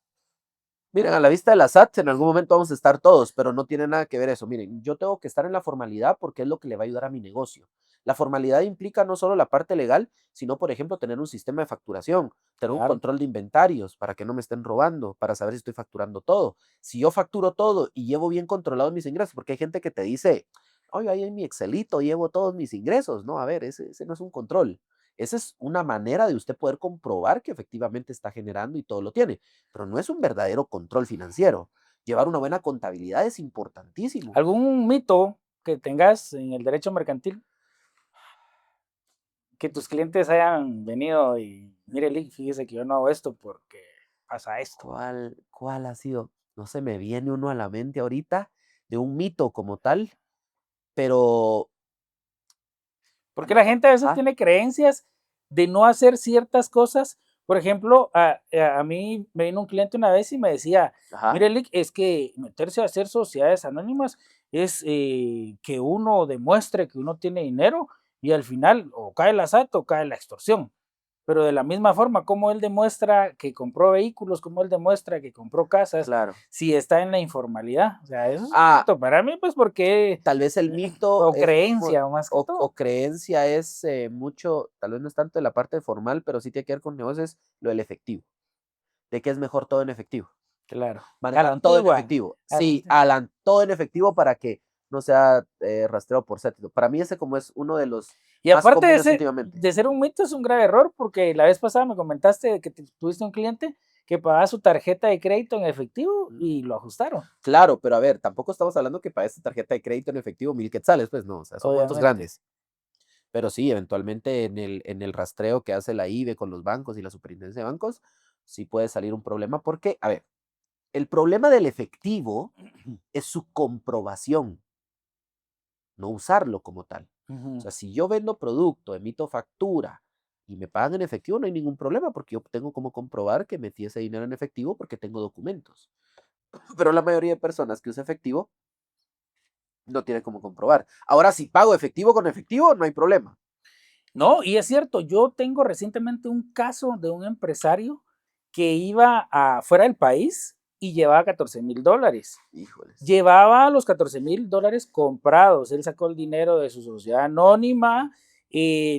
Miren, a la vista de la SAT, en algún momento vamos a estar todos, pero no tiene nada que ver eso. Miren, yo tengo que estar en la formalidad porque es lo que le va a ayudar a mi negocio. La formalidad implica no solo la parte legal, sino, por ejemplo, tener un sistema de facturación, tener un Claro. control de inventarios para que no me estén robando, para saber si estoy facturando todo. Si yo facturo todo y llevo bien controlados mis ingresos, porque hay gente que te dice, oye, ahí en mi Excelito llevo todos mis ingresos. No, a ver, ese no es un control. Esa es una manera de usted poder comprobar que efectivamente está generando y todo lo tiene, pero no es un verdadero control financiero. Llevar una buena contabilidad es importantísimo. ¿Algún mito que tengas en el derecho mercantil? Que tus clientes hayan venido y, mire, Lee, fíjese que yo no hago esto porque pasa esto. ¿Cuál ha sido? No se me viene uno a la mente ahorita de un mito como tal, pero Porque la gente a veces ajá, tiene creencias de no hacer ciertas cosas. Por ejemplo, a mí me vino un cliente una vez y me decía, ajá, mire, Lick, es que meterse a hacer sociedades anónimas es que uno demuestre que uno tiene dinero y al final o cae la SAT o cae la extorsión. Pero de la misma forma, como él demuestra que compró vehículos, como él demuestra que compró casas, claro. si está en la informalidad. O sea, eso es un Ah, mito para mí, pues porque, tal vez el mito o creencia más que o todo. creencia es mucho, tal vez no es tanto de la parte formal, pero sí tiene que ver con negocios, lo del efectivo, de que es mejor todo en efectivo. Claro. A la Manejar todo en antigua. efectivo. A la Sí, antigua. Alan, todo en efectivo para que no sea rastreo por cétito. Para mí ese como es uno de los Y más aparte comunes últimamente. de ser un mito, es un grave error, porque la vez pasada me comentaste que tuviste un cliente que pagaba su tarjeta de crédito en efectivo y lo ajustaron, Claro, pero a ver, tampoco estamos hablando que para esta tarjeta de crédito en efectivo 1000 quetzales, pues no, o sea, son montos obviamente. grandes. Pero sí, eventualmente en el rastreo que hace la IBE con los bancos y la superintendencia de bancos, sí puede salir un problema porque, a ver, el problema del efectivo es su comprobación, no usarlo como tal. O Ujú. sea, si yo vendo producto, emito factura y me pagan en efectivo, no hay ningún problema porque yo tengo como comprobar que metí ese dinero en efectivo porque tengo documentos. Pero la mayoría de personas que usa efectivo no tiene como comprobar. Ahora, si pago efectivo con efectivo, no hay problema. No, y es cierto, yo tengo recientemente un caso de un empresario que iba fuera del país y llevaba $14,000. Híjoles. Llevaba los $14,000 comprados. Él sacó el dinero de su sociedad anónima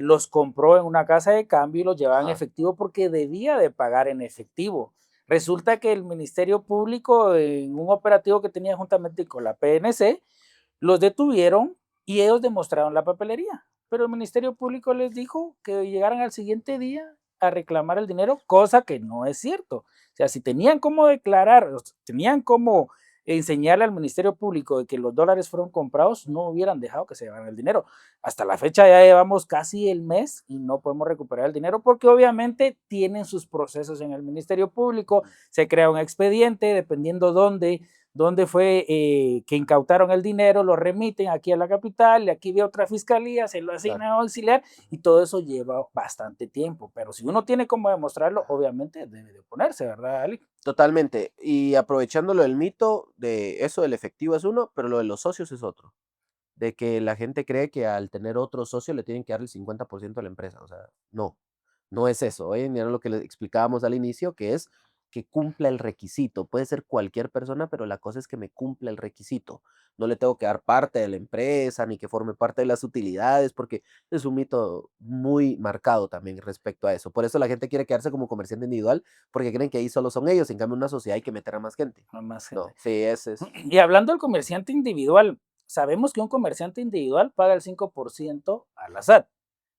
los compró en una casa de cambio y los llevaba en Ajá. efectivo porque debía de pagar en efectivo. Resulta que el Ministerio Público, en un operativo que tenía juntamente con la PNC, los detuvieron y ellos demostraron la papelería. Pero el Ministerio Público les dijo que llegaran al siguiente día a reclamar el dinero, cosa que no es cierto. O sea, si tenían cómo declarar, tenían cómo enseñarle al Ministerio Público de que los dólares fueron comprados, no hubieran dejado que se llevaran el dinero. Hasta la fecha ya llevamos casi el mes y no podemos recuperar el dinero porque obviamente tienen sus procesos en el Ministerio Público, se crea un expediente dependiendo dónde fue que incautaron el dinero, lo remiten aquí a la capital, y aquí ve otra fiscalía, se lo Claro. asignan a auxiliar y todo eso lleva bastante tiempo. Pero si uno tiene cómo demostrarlo, obviamente debe de oponerse, ¿verdad, Ali? Totalmente. Y aprovechándolo el mito de eso del efectivo es uno, pero lo de los socios es otro. De que la gente cree que al tener otro socio le tienen que dar el 50% a la empresa. O sea, no, no es eso. Hoy en día lo que le explicábamos al inicio, que es que cumpla el requisito. Puede ser cualquier persona, pero la cosa es que me cumpla el requisito. No le tengo que dar parte de la empresa, ni que forme parte de las utilidades, porque es un mito muy marcado también respecto a eso. Por eso la gente quiere quedarse como comerciante individual, porque creen que ahí solo son ellos. En cambio, en una sociedad hay que meter a más gente. No más gente. No, sí, ese es. Y hablando del comerciante individual, sabemos que un comerciante individual paga el 5% a la SAT,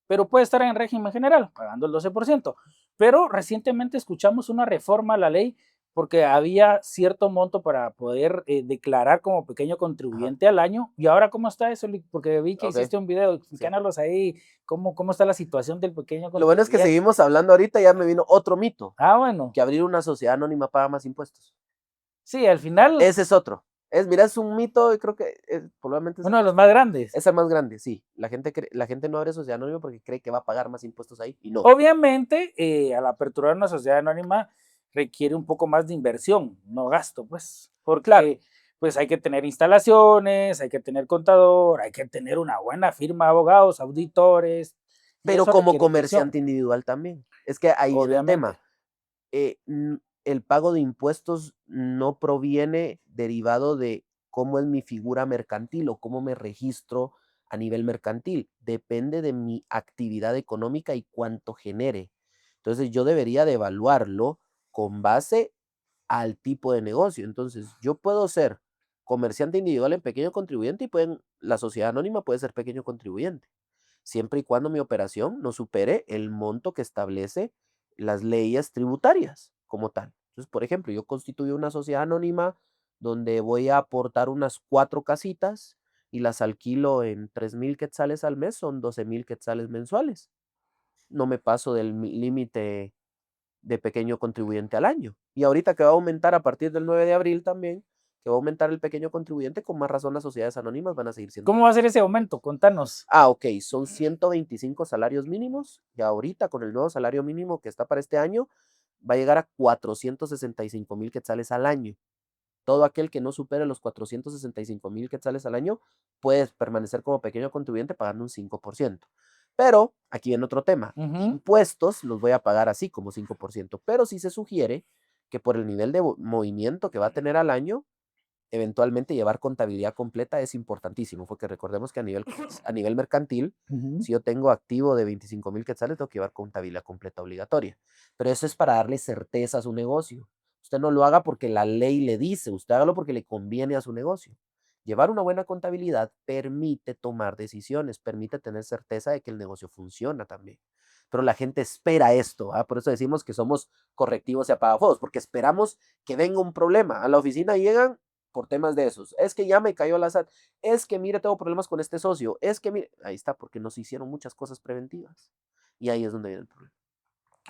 pero puede estar en régimen general, pagando el 12%. Pero recientemente escuchamos una reforma a la ley porque había cierto monto para poder declarar como pequeño Ajá, contribuyente al año. ¿Y ahora cómo está eso? Porque vi que ok, hiciste un video, sí. explícanos ahí cómo está la situación del pequeño Lo bueno es que contribuyente. seguimos hablando ahorita, ya me vino otro mito, Ah, bueno, que abrir una sociedad anónima paga más impuestos. sí, al final, Ese es otro. Mira, es un mito y creo que probablemente uno de los más grandes. es el más grande, sí. La gente no abre sociedad anónima porque cree que va a pagar más impuestos ahí y no. Obviamente, al aperturar una sociedad anónima requiere un poco más de inversión, no gasto, pues, Claro, porque pues hay que tener instalaciones, hay que tener contador, hay que tener una buena firma de abogados, auditores, y pero eso como requiere inversión, comerciante individual también. Es que ahí viene el obviamente. tema. eh, mm, el pago de impuestos no proviene derivado de cómo es mi figura mercantil o cómo me registro a nivel mercantil. Depende de mi actividad económica y cuánto genere. Entonces yo debería de evaluarlo con base al tipo de negocio. Entonces yo puedo ser comerciante individual en pequeño contribuyente y la sociedad anónima puede ser pequeño contribuyente siempre y cuando mi operación no supere el monto que establece las leyes tributarias como tal. Entonces, por ejemplo, yo constituyo una sociedad anónima donde voy a aportar unas 4 casitas y las alquilo en 3,000 quetzales al mes, son 12,000 quetzales mensuales. No me paso del límite de pequeño contribuyente al año. Y ahorita que va a aumentar a partir del 9 de abril también, que va a aumentar el pequeño contribuyente, con más razón las sociedades anónimas van a seguir siendo. ¿Cómo va a ser ese aumento? Contanos. Ok, son 125 salarios mínimos y ahorita con el nuevo salario mínimo que está para este año va a llegar a 465,000 quetzales al año. Todo aquel que no supere los 465,000 quetzales al año puede permanecer como pequeño contribuyente pagando un 5%. Pero aquí viene otro tema. Ujú. Impuestos los voy a pagar así como 5%, pero sí se sugiere que por el nivel de movimiento que va a tener al año, eventualmente llevar contabilidad completa es importantísimo, porque recordemos que a nivel mercantil, Ujú. si yo tengo activo de 25,000 quetzales, tengo que llevar contabilidad completa obligatoria. Pero eso es para darle certeza a su negocio. Usted no lo haga porque la ley le dice, usted hágalo porque le conviene a su negocio. Llevar una buena contabilidad permite tomar decisiones, permite tener certeza de que el negocio funciona también. Pero la gente espera esto, ¿ah? Por eso decimos que somos correctivos y apagafuegos, porque esperamos que venga un problema. A la oficina llegan por temas de esos. Es que ya me cayó la SAT. Es que mire, tengo problemas con este socio. Es que mire, ahí está, porque nos hicieron muchas cosas preventivas. Y ahí es donde viene el problema.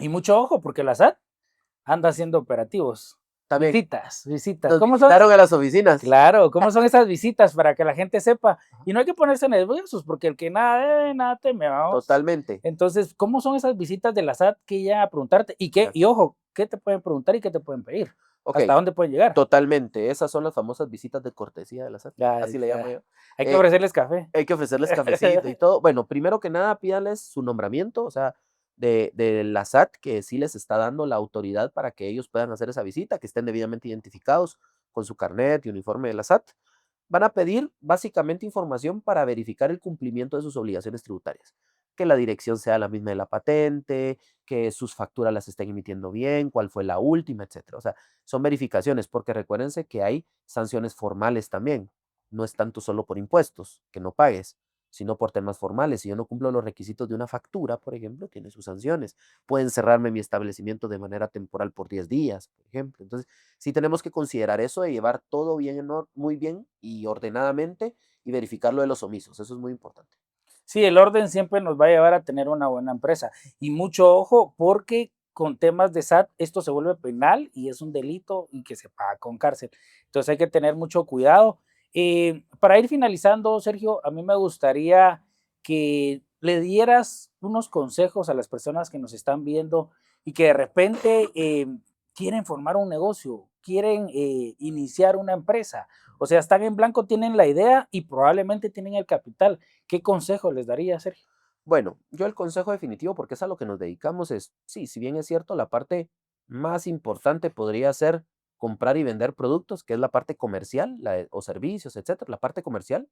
Y mucho ojo, porque la SAT anda haciendo operativos, También visitas, visitas. nos ¿Cómo son? visitaron a las oficinas. Claro, ¿cómo son esas visitas para que la gente sepa? Y no hay que ponerse nerviosos, porque el que nada debe, nada teme, vamos. Totalmente. Entonces, ¿cómo son esas visitas de la SAT que ya a preguntarte? Y Exacto. ojo, ¿qué te pueden preguntar y qué te pueden pedir? Ok, ¿Hasta dónde pueden llegar? totalmente. Esas son las famosas visitas de cortesía de la SAT. Ya, Así le llamo ya. yo. Hay que Eh, ofrecerles café. Hay que ofrecerles cafecito y todo. Bueno, primero que nada, pídanles su nombramiento, o sea, de la SAT, que sí les está dando la autoridad para que ellos puedan hacer esa visita, que estén debidamente identificados con su carnet y uniforme de la SAT. Van a pedir básicamente información para verificar el cumplimiento de sus obligaciones tributarias. que la dirección sea la misma de la patente, que sus facturas las estén emitiendo bien, cuál fue la última, etcétera. O sea, son verificaciones, porque recuérdense que hay sanciones formales también. No es tanto solo por impuestos, que no pagues, sino por temas formales. Si yo no cumplo los requisitos de una factura, por ejemplo, tiene sus sanciones. Pueden cerrarme mi establecimiento de manera temporal por 10 días, por ejemplo. Entonces, sí tenemos que considerar eso de llevar todo bien, muy bien y ordenadamente y verificar lo de los omisos. Eso es muy importante. Sí, el orden siempre nos va a llevar a tener una buena empresa. Y mucho ojo, porque con temas de SAT esto se vuelve penal y es un delito y que se paga con cárcel. Entonces hay que tener mucho cuidado. Para ir finalizando, Sergio, a mí me gustaría que le dieras unos consejos a las personas que nos están viendo y que de repente quieren formar un negocio, quieren iniciar una empresa. O sea, están en blanco, tienen la idea y probablemente tienen el capital. ¿Qué consejo les daría, Sergio? Bueno, yo el consejo definitivo, porque es a lo que nos dedicamos, es, sí, si bien es cierto, la parte más importante podría ser comprar y vender productos, que es la parte comercial, o servicios, etcétera, la parte comercial.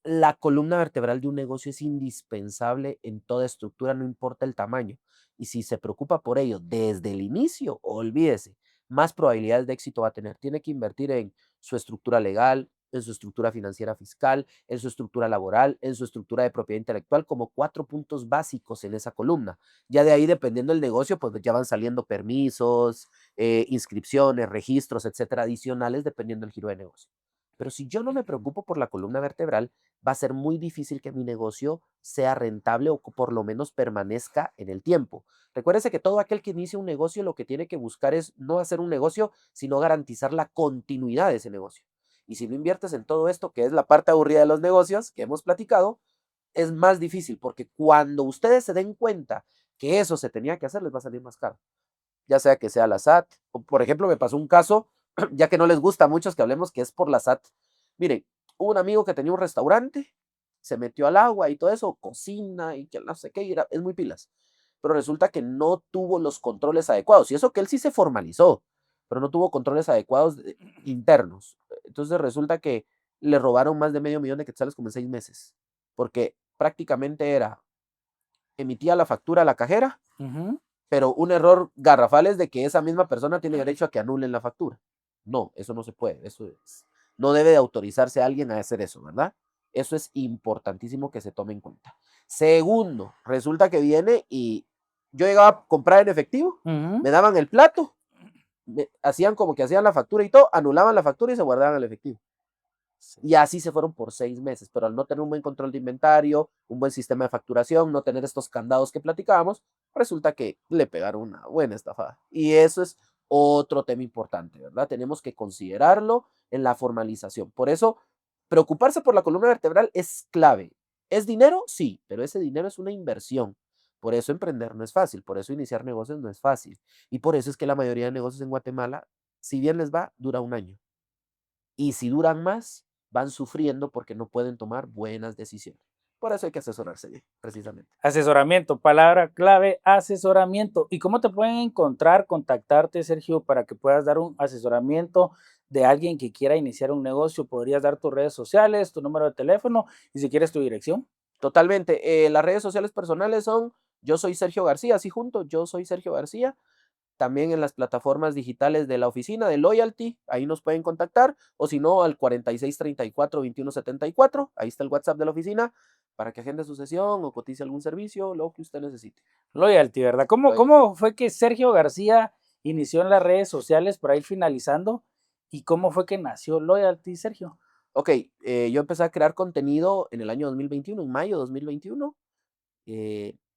La columna vertebral de un negocio es indispensable en toda estructura, no importa el tamaño. Y si se preocupa por ello desde el inicio, olvídese, más probabilidades de éxito va a tener. Tiene que invertir en su estructura legal, en su estructura financiera fiscal, en su estructura laboral, en su estructura de propiedad intelectual, como 4 puntos básicos en esa columna. Ya de ahí, dependiendo del negocio, pues ya van saliendo permisos, inscripciones, registros, etcétera, adicionales, dependiendo del giro de negocio. Pero si yo no me preocupo por la columna vertebral, va a ser muy difícil que mi negocio sea rentable o por lo menos permanezca en el tiempo. Recuérdese que todo aquel que inicia un negocio lo que tiene que buscar es no hacer un negocio, sino garantizar la continuidad de ese negocio. Y si no inviertes en todo esto, que es la parte aburrida de los negocios que hemos platicado, es más difícil porque cuando ustedes se den cuenta que eso se tenía que hacer, les va a salir más caro. Ya sea que sea la SAT, o por ejemplo, me pasó un caso, ya que no les gusta a muchos que hablemos que es por la SAT. Miren, hubo un amigo que tenía un restaurante, se metió al agua y todo eso, cocina y que no sé qué, es muy pilas. Pero resulta que no tuvo los controles adecuados. Y eso que él sí se formalizó, pero no tuvo controles adecuados internos. Entonces resulta que le robaron más de $500,000 de quetzales como en 6 meses. Porque prácticamente era, emitía la factura a la cajera, Ujú. pero un error garrafal es de que esa misma persona tiene derecho a que anulen la factura. No, eso no se puede. No debe de autorizarse a alguien a hacer eso, ¿verdad? Eso es importantísimo que se tome en cuenta. Segundo, resulta que viene y yo llegaba a comprar en efectivo, Ujú. me daban el plato, hacían como que hacían la factura y todo, anulaban la factura y se guardaban el efectivo. Sí. Y así se fueron por 6 meses, pero al no tener un buen control de inventario, un buen sistema de facturación, no tener estos candados que platicábamos, resulta que le pegaron una buena estafada. Y eso es otro tema importante, ¿verdad? Tenemos que considerarlo en la formalización. Por eso, preocuparse por la columna vertebral es clave. ¿Es dinero? Sí, pero ese dinero es una inversión. Por eso emprender no es fácil, por eso iniciar negocios no es fácil. Y por eso es que la mayoría de negocios en Guatemala, si bien les va, dura un año. Y si duran más, van sufriendo porque no pueden tomar buenas decisiones. Por eso hay que asesorarse bien, precisamente. Asesoramiento, palabra clave, asesoramiento. ¿Y cómo te pueden encontrar, contactarte, Sergio, para que puedas dar un asesoramiento de alguien que quiera iniciar un negocio? Podrías dar tus redes sociales, tu número de teléfono y si quieres tu dirección. Totalmente. Las redes sociales personales son yo soy Sergio García, así junto, yo soy Sergio García. También en las plataformas digitales de la oficina de Loyalty, ahí nos pueden contactar, o si no, al 4634-2174, ahí está el WhatsApp de la oficina, para que agende su sesión o cotice algún servicio, lo que usted necesite. Loyalty, ¿verdad? ¿Cómo, Loyalty. cómo fue que Sergio García inició en las redes sociales para ir finalizando? ¿Y cómo fue que nació Loyalty, Sergio? Ok, yo empecé a crear contenido en el año 2021, en mayo de 2021.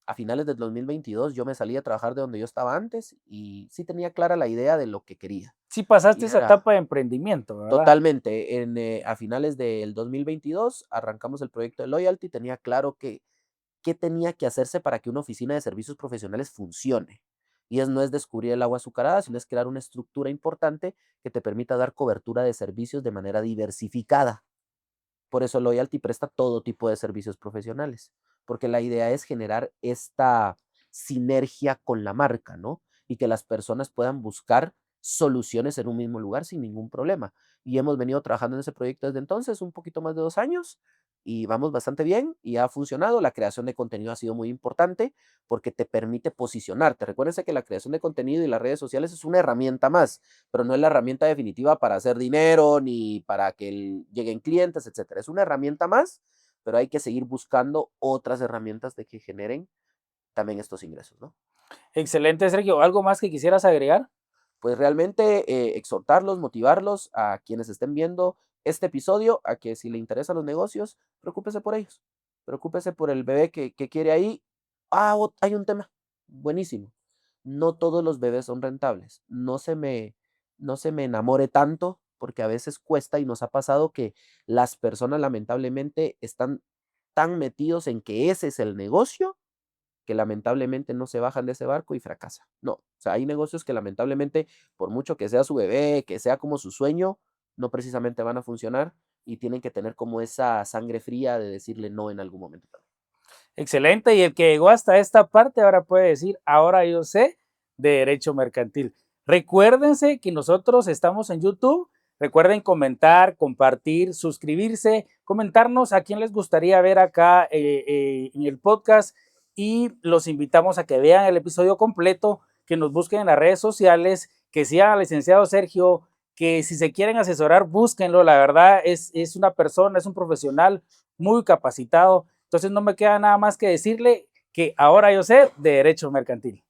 A finales del 2022 yo me salí a trabajar de donde yo estaba antes y sí tenía clara la idea de lo que quería. Sí pasaste Y esa era etapa de emprendimiento, ¿verdad? totalmente, a finales del 2022 arrancamos el proyecto de Loyalty, tenía claro que qué tenía que hacerse para que una oficina de servicios profesionales funcione. Y no es descubrir el agua azucarada, sino es crear una estructura importante que te permita dar cobertura de servicios de manera diversificada. Por eso Loyalty presta todo tipo de servicios profesionales, porque la idea es generar esta sinergia con la marca, ¿no? Y que las personas puedan buscar soluciones en un mismo lugar sin ningún problema. Y hemos venido trabajando en ese proyecto desde entonces, un poquito más de 2 años, y vamos bastante bien y ha funcionado. La creación de contenido ha sido muy importante porque te permite posicionarte. Recuérdense que la creación de contenido y las redes sociales es una herramienta más, pero no es la herramienta definitiva para hacer dinero ni para que lleguen clientes, etcétera. Es una herramienta más, pero hay que seguir buscando otras herramientas de que generen también estos ingresos, ¿no? Excelente, Sergio. ¿Algo más que quisieras agregar? Pues realmente exhortarlos, motivarlos a quienes estén viendo este episodio, a que si le interesan los negocios, preocúpese por ellos, preocúpese por el bebé que quiere ahí. Hay un tema buenísimo. No todos los bebés son rentables. No se me enamore tanto porque a veces cuesta y nos ha pasado que las personas lamentablemente están tan metidos en que ese es el negocio que lamentablemente no se bajan de ese barco y fracasa. No, o sea, hay negocios que lamentablemente, por mucho que sea su bebé, que sea como su sueño, no precisamente van a funcionar y tienen que tener como esa sangre fría de decirle no en algún momento también. Excelente. Y el que llegó hasta esta parte ahora puede decir, ahora yo sé de derecho mercantil. Recuérdense que nosotros estamos en YouTube. Recuerden comentar, compartir, suscribirse, comentarnos a quién les gustaría ver acá en el podcast y los invitamos a que vean el episodio completo, que nos busquen en las redes sociales, que sigan al licenciado Sergio, que si se quieren asesorar, búsquenlo. La verdad es una persona, es un profesional muy capacitado. Entonces no me queda nada más que decirle que ahora yo sé de derecho mercantil.